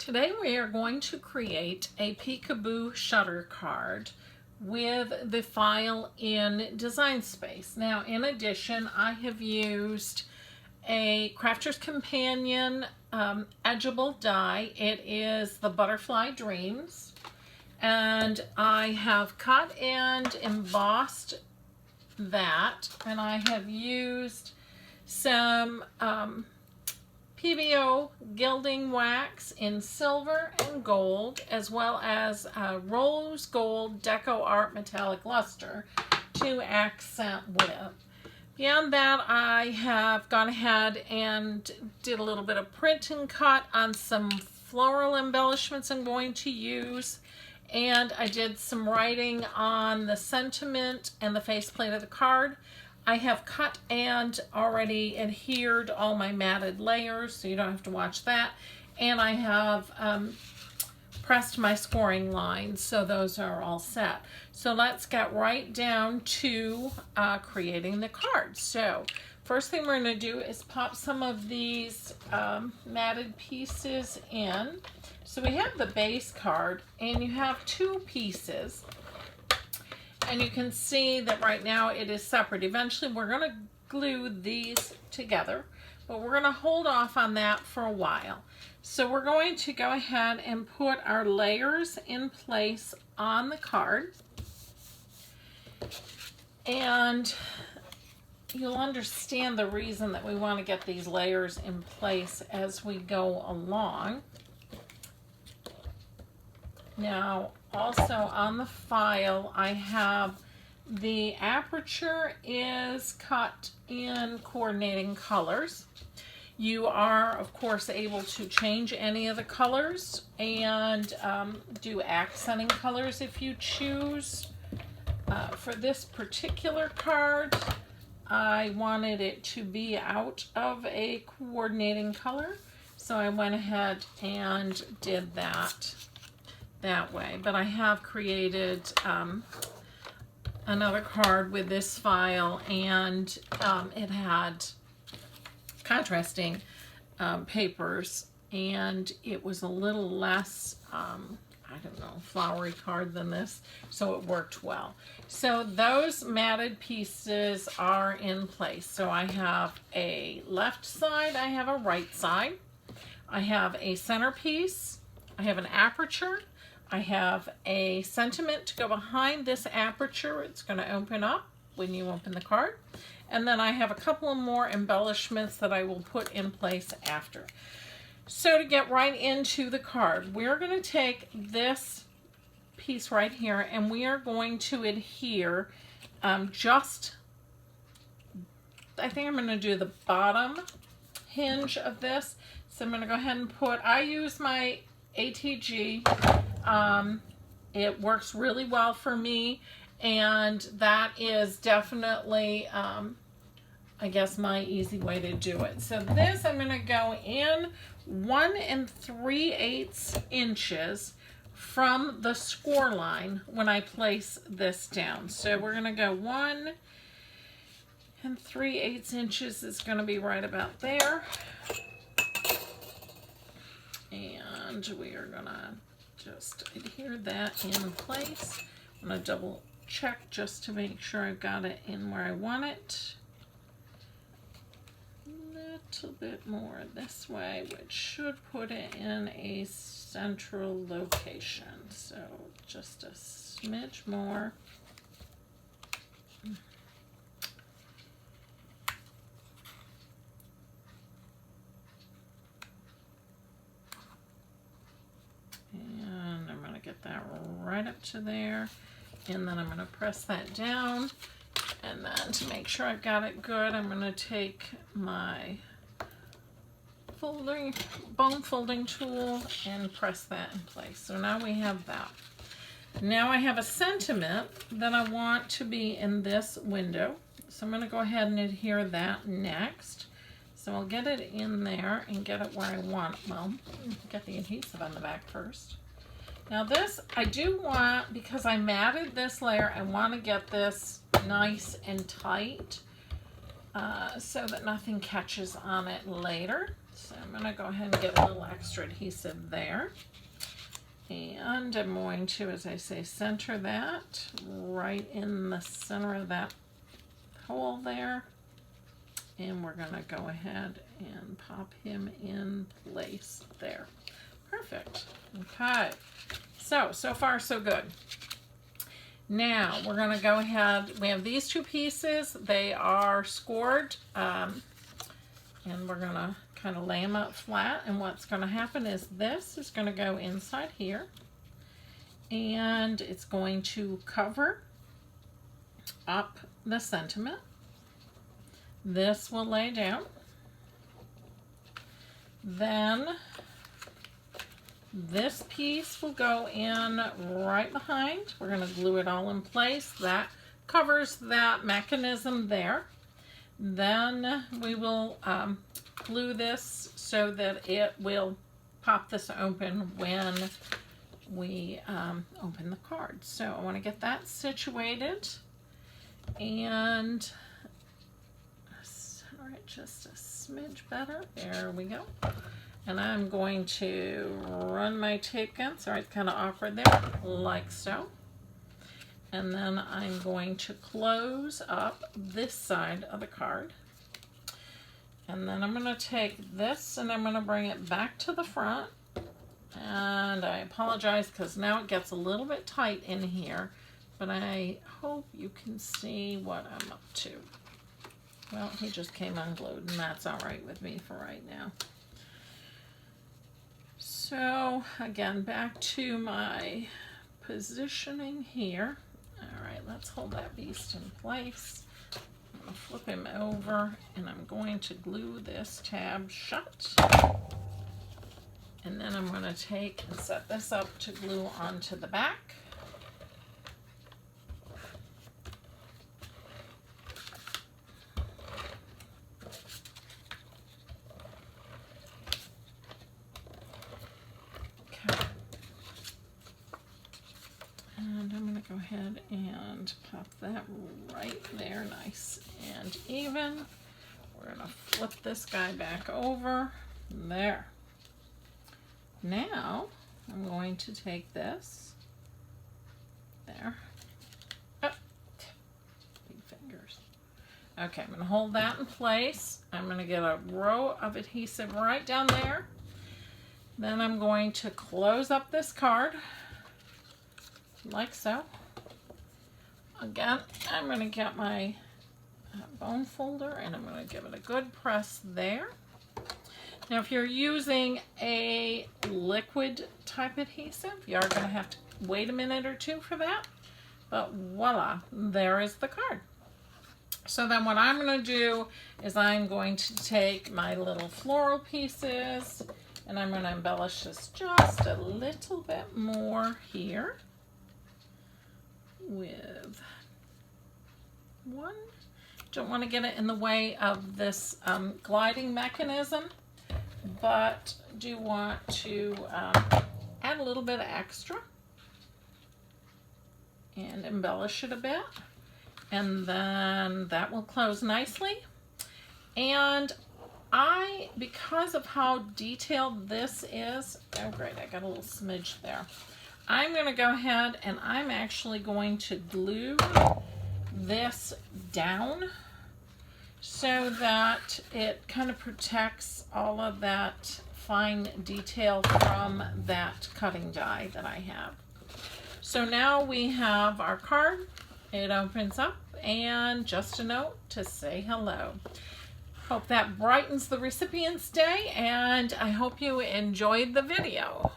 Today we are going to create a Peekaboo Shutter card with the file in Design Space. Now, in addition, I have used a Crafter's Companion edgeable die. It is the Butterfly Dreams, and I have cut and embossed that, and I have used some PVO gilding wax in silver and gold, as well as rose gold Deco Art metallic luster to accent with. Beyond that, I have gone ahead and did a little bit of print and cut on some floral embellishments I'm going to use, and I did some writing on the sentiment and the faceplate of the card. I have cut and already adhered all my matted layers, so you don't have to watch that. And I have pressed my scoring lines, so those are all set. So let's get right down to creating the card. So first thing we're going to do is pop some of these matted pieces in. So we have the base card, and you have two pieces. And you can see that right now it is separate. Eventually we're going to glue these together, but we're going to hold off on that for a while. So we're going to go ahead and put our layers in place on the card. And you'll understand the reason that we want to get these layers in place as we go along. Now, also on the file, I have the aperture is cut in coordinating colors. You are, of course, able to change any of the colors and do accenting colors if you choose. For this particular card, I wanted it to be out of a coordinating color, so I went ahead and did that way. But I have created another card with this file, and it had contrasting papers, and it was a little less I don't know, flowery card than this, so it worked well. So those matted pieces are in place. So I have a left side, I have a right side, I have a centerpiece, I have an aperture, I have a sentiment to go behind this aperture. It's going to open up when you open the card. And then I have a couple of more embellishments that I will put in place after. So to get right into the card, we're going to take this piece right here, and we are going to adhere I think I'm going to do the bottom hinge of this. So I'm going to go ahead and put, I use my ATG. It works really well for me, and that is definitely I guess my easy way to do it. So this, I'm going to go in 1 3/8 inches from the score line when I place this down. So we're going to go 1 3/8 inches is going to be right about there. And we are going to just adhere that in place. I'm going to double check just to make sure I've got it in where I want it. A little bit more this way, which should put it in a central location. So just a smidge more. And I'm going to get that right up to there. And then I'm going to press that down. And then to make sure I've got it good, I'm going to take my bone folding tool and press that in place. So now we have that. Now I have a sentiment that I want to be in this window. So I'm going to go ahead and adhere that next. So I'll get it in there and get it where I want. Well, get the adhesive on the back first. Now this, I do want, because I matted this layer, I want to get this nice and tight so that nothing catches on it later. So I'm going to go ahead and get a little extra adhesive there. And I'm going to, as I say, center that right in the center of that hole there. And we're going to go ahead and pop him in place there. Perfect. Okay. So far so good. Now we're going to go ahead, we have these two pieces. They are scored. And we're going to kind of lay them out flat, and what's going to happen is this is going to go inside here, and it's going to cover up the sentiment. This will lay down. Then this piece will go in right behind. We're going to glue it all in place. That covers that mechanism there. Then we will glue this so that it will pop this open when we open the card. So I want to get that situated and center it just a smidge better. There we go. And I'm going to run my tape gun. Sorry, it's kind of awkward there, like so. And then I'm going to close up this side of the card. And then I'm going to take this and I'm going to bring it back to the front. And I apologize because now it gets a little bit tight in here, but I hope you can see what I'm up to. Well, he just came unglued, and that's all right with me for right now. So again, back to my positioning here. All right, let's hold that beast in place. I'm going to flip him over, and I'm going to glue this tab shut. And then I'm going to take and set this up to glue onto the back. Okay. And I'm going to go ahead and pop that right there, nice and even. We're going to flip this guy back over. There. Now, I'm going to take this, there, oh, big fingers. Okay, I'm going to hold that in place. I'm going to get a row of adhesive right down there. Then I'm going to close up this card, like so. Again, I'm going to get my bone folder and I'm going to give it a good press there. Now, if you're using a liquid type adhesive, you are going to have to wait a minute or two for that. But voila, there is the card. So then what I'm going to do is I'm going to take my little floral pieces and I'm going to embellish this just a little bit more here with one. Don't want to get it in the way of this gliding mechanism, but do want to add a little bit of extra and embellish it a bit, and then that will close nicely. And because of how detailed this is, oh great, I got a little smidge there. I'm going to go ahead and I'm actually going to glue this down so that it kind of protects all of that fine detail from that cutting die that I have. So now we have our card. It opens up, and just a note to say hello. Hope that brightens the recipient's day, and I hope you enjoyed the video.